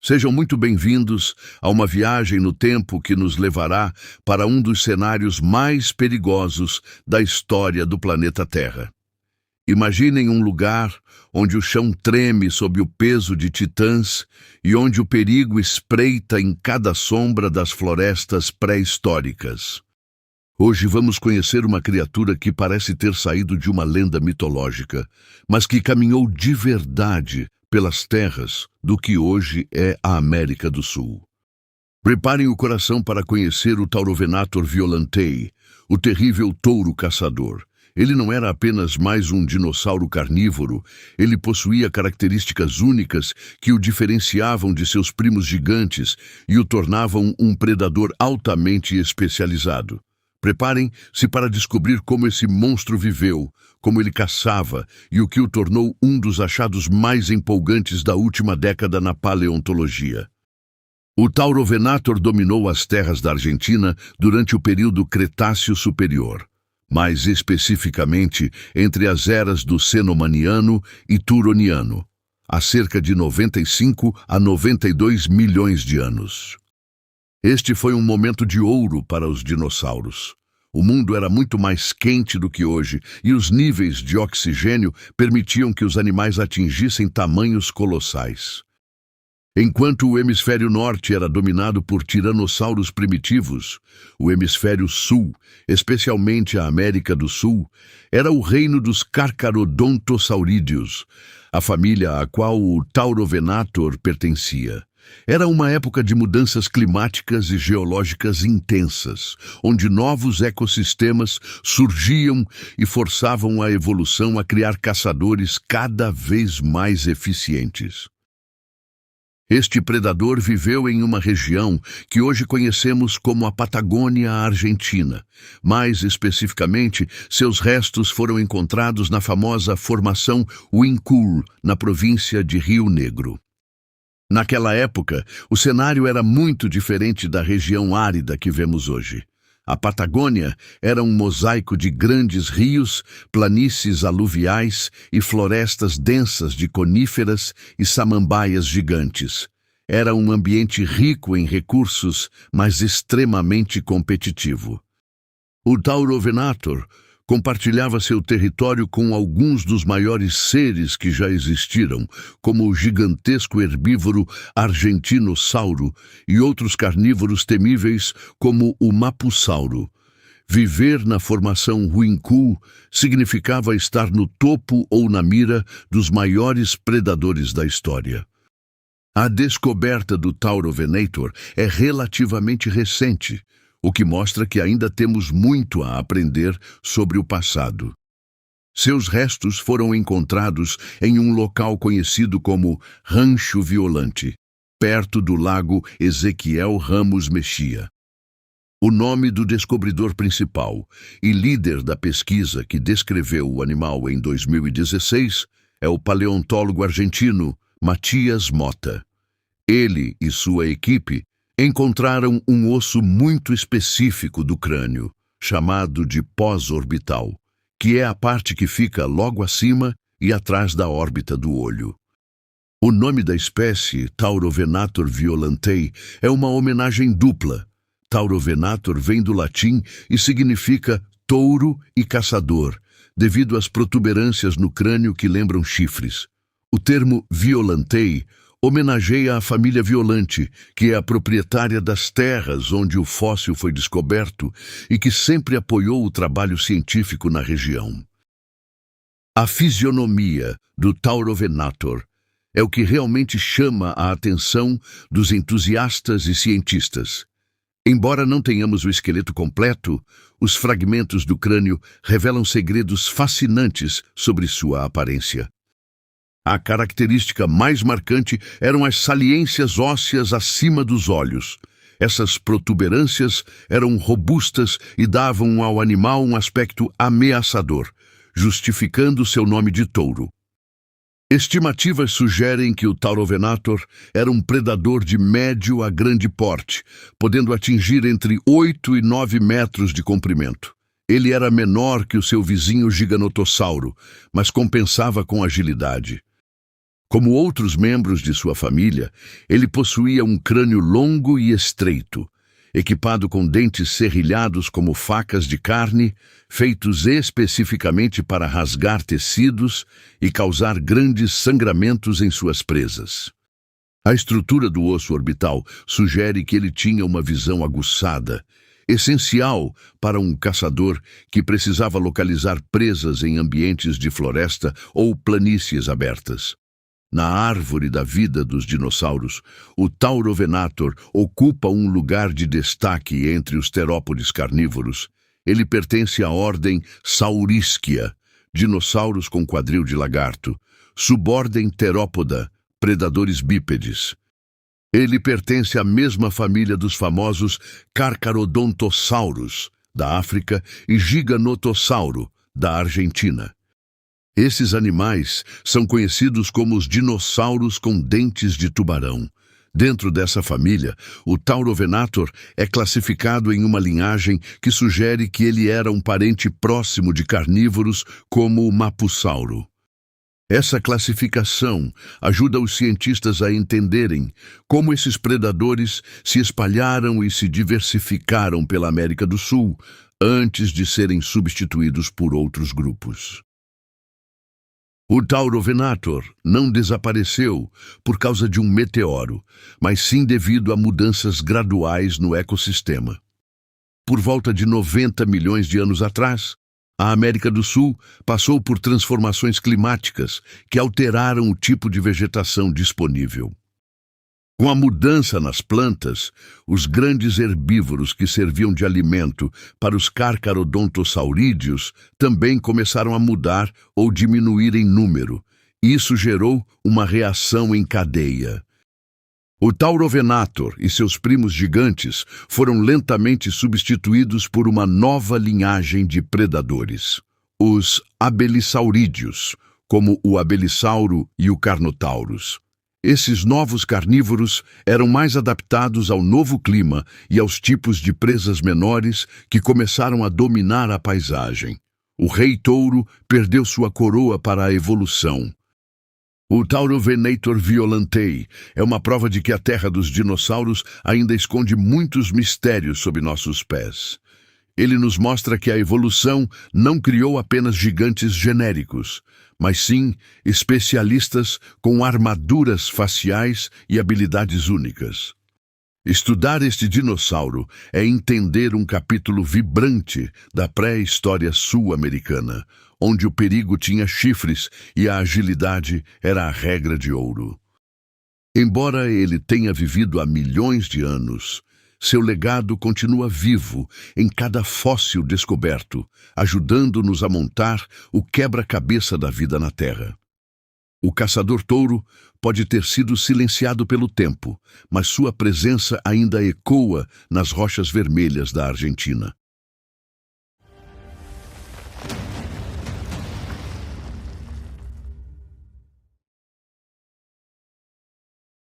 Sejam muito bem-vindos a uma viagem no tempo que nos levará para um dos cenários mais perigosos da história do planeta Terra. Imaginem um lugar onde o chão treme sob o peso de titãs e onde o perigo espreita em cada sombra das florestas pré-históricas. Hoje vamos conhecer uma criatura que parece ter saído de uma lenda mitológica, mas que caminhou de verdade pelas terras do que hoje é a América do Sul. Preparem o coração para conhecer o Taurovenator violantei, o terrível touro caçador. Ele não era apenas mais um dinossauro carnívoro, ele possuía características únicas que o diferenciavam de seus primos gigantes e o tornavam um predador altamente especializado. Preparem-se para descobrir como esse monstro viveu, como ele caçava e o que o tornou um dos achados mais empolgantes da última década na paleontologia. O Taurovenator dominou as terras da Argentina durante o período Cretáceo Superior, mais especificamente entre as eras do Cenomaniano e Turoniano, há cerca de 95 a 92 milhões de anos. Este foi um momento de ouro para os dinossauros. O mundo era muito mais quente do que hoje e os níveis de oxigênio permitiam que os animais atingissem tamanhos colossais. Enquanto o hemisfério norte era dominado por tiranossauros primitivos, o hemisfério sul, especialmente a América do Sul, era o reino dos Carcharodontosaurídeos, a família a qual o Taurovenator pertencia. Era uma época de mudanças climáticas e geológicas intensas, onde novos ecossistemas surgiam e forçavam a evolução a criar caçadores cada vez mais eficientes. Este predador viveu em uma região que hoje conhecemos como a Patagônia Argentina. Mais especificamente, seus restos foram encontrados na famosa Formação Huincul, na província de Rio Negro. Naquela época, o cenário era muito diferente da região árida que vemos hoje. A Patagônia era um mosaico de grandes rios, planícies aluviais e florestas densas de coníferas e samambaias gigantes. Era um ambiente rico em recursos, mas extremamente competitivo. O Taurovenator compartilhava seu território com alguns dos maiores seres que já existiram, como o gigantesco herbívoro argentinossauro e outros carnívoros temíveis como o mapussauro. Viver na formação Huincul significava estar no topo ou na mira dos maiores predadores da história. A descoberta do Taurovenator é relativamente recente, o que mostra que ainda temos muito a aprender sobre o passado. Seus restos foram encontrados em um local conhecido como Rancho Violante, perto do lago Ezequiel Ramos Mexia. O nome do descobridor principal e líder da pesquisa que descreveu o animal em 2016 é o paleontólogo argentino Matias Mota. Ele e sua equipe encontraram um osso muito específico do crânio, chamado de pós-orbital, que é a parte que fica logo acima e atrás da órbita do olho. O nome da espécie, Taurovenator violantei, é uma homenagem dupla. Taurovenator vem do latim e significa touro e caçador, devido às protuberâncias no crânio que lembram chifres. O termo violantei homenageia a família Violante, que é a proprietária das terras onde o fóssil foi descoberto e que sempre apoiou o trabalho científico na região. A fisionomia do Taurovenator é o que realmente chama a atenção dos entusiastas e cientistas. Embora não tenhamos o esqueleto completo, os fragmentos do crânio revelam segredos fascinantes sobre sua aparência. A característica mais marcante eram as saliências ósseas acima dos olhos. Essas protuberâncias eram robustas e davam ao animal um aspecto ameaçador, justificando seu nome de touro. Estimativas sugerem que o Taurovenator era um predador de médio a grande porte, podendo atingir entre 8 e 9 metros de comprimento. Ele era menor que o seu vizinho giganotossauro, mas compensava com agilidade. Como outros membros de sua família, ele possuía um crânio longo e estreito, equipado com dentes serrilhados como facas de carne, feitos especificamente para rasgar tecidos e causar grandes sangramentos em suas presas. A estrutura do osso orbital sugere que ele tinha uma visão aguçada, essencial para um caçador que precisava localizar presas em ambientes de floresta ou planícies abertas. Na árvore da vida dos dinossauros, o Taurovenator ocupa um lugar de destaque entre os terópodes carnívoros. Ele pertence à ordem Saurisquia, dinossauros com quadril de lagarto, subordem Terópoda, predadores bípedes. Ele pertence à mesma família dos famosos Carcharodontossauros, da África, e Giganotossauro, da Argentina. Esses animais são conhecidos como os dinossauros com dentes de tubarão. Dentro dessa família, o Taurovenator é classificado em uma linhagem que sugere que ele era um parente próximo de carnívoros como o Mapussauro. Essa classificação ajuda os cientistas a entenderem como esses predadores se espalharam e se diversificaram pela América do Sul antes de serem substituídos por outros grupos. O Taurovenator não desapareceu por causa de um meteoro, mas sim devido a mudanças graduais no ecossistema. Por volta de 90 milhões de anos atrás, a América do Sul passou por transformações climáticas que alteraram o tipo de vegetação disponível. Com a mudança nas plantas, os grandes herbívoros que serviam de alimento para os carcharodontosaurídeos também começaram a mudar ou diminuir em número. Isso gerou uma reação em cadeia. O Taurovenator e seus primos gigantes foram lentamente substituídos por uma nova linhagem de predadores, os abelissaurídeos, como o Abelisauro e o Carnotaurus. Esses novos carnívoros eram mais adaptados ao novo clima e aos tipos de presas menores que começaram a dominar a paisagem. O rei touro perdeu sua coroa para a evolução. O Taurovenator violantei é uma prova de que a terra dos dinossauros ainda esconde muitos mistérios sob nossos pés. Ele nos mostra que a evolução não criou apenas gigantes genéricos, mas sim especialistas com armaduras faciais e habilidades únicas. Estudar este dinossauro é entender um capítulo vibrante da pré-história sul-americana, onde o perigo tinha chifres e a agilidade era a regra de ouro. Embora ele tenha vivido há milhões de anos, seu legado continua vivo em cada fóssil descoberto, ajudando-nos a montar o quebra-cabeça da vida na Terra. O caçador-touro pode ter sido silenciado pelo tempo, mas sua presença ainda ecoa nas rochas vermelhas da Argentina.